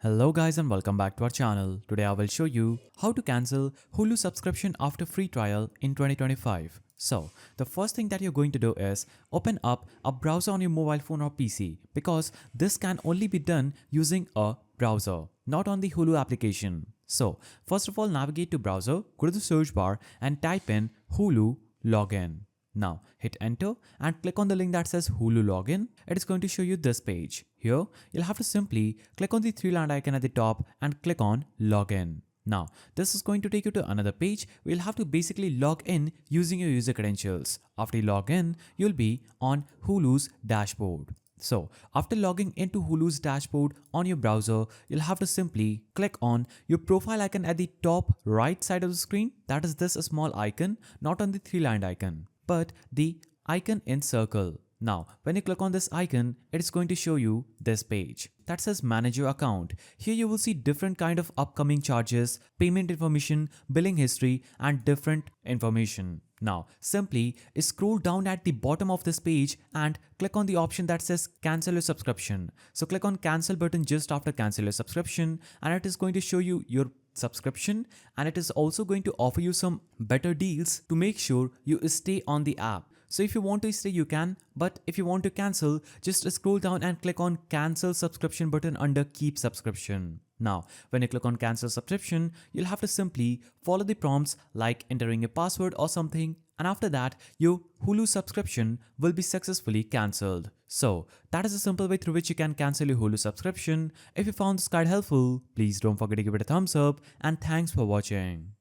Hello guys and welcome back to our channel. Today I will show you how to cancel Hulu subscription after free trial in 2025. So, the first thing that you're going to do is open up a browser on your mobile phone or PC because this can only be done using a browser, not on the Hulu application. So, first of all navigate to browser, go to the search bar and type in Hulu login. Now hit enter and click on the link that says Hulu login. It is going to show you this page. Here you'll have to simply click on the three-line icon at the top and click on login. Now this is going to take you to another page where you'll have to basically log in using your user credentials. After you log in, you'll be on Hulu's dashboard. So after logging into Hulu's dashboard on your browser, you'll have to simply click on your profile icon at the top right side of the screen. That is this small icon, not on the three-lined icon, but the icon in circle. Now, when you click on this icon, it is going to show you this page that says manage your account. Here you will see different kind of upcoming charges, payment information, billing history, and different information. Now, simply scroll down at the bottom of this page and click on the option that says cancel your subscription. So click on cancel button just after cancel your subscription and it is going to show you your subscription, and it is also going to offer you some better deals to make sure you stay on the app. So if you want to stay you can, but if you want to cancel, just scroll down and click on cancel subscription button under keep subscription. Now, when you click on cancel subscription, you'll have to simply follow the prompts like entering a password or something, and after that, your Hulu subscription will be successfully cancelled. So, that is a simple way through which you can cancel your Hulu subscription. If you found this guide helpful, please don't forget to give it a thumbs up, and thanks for watching.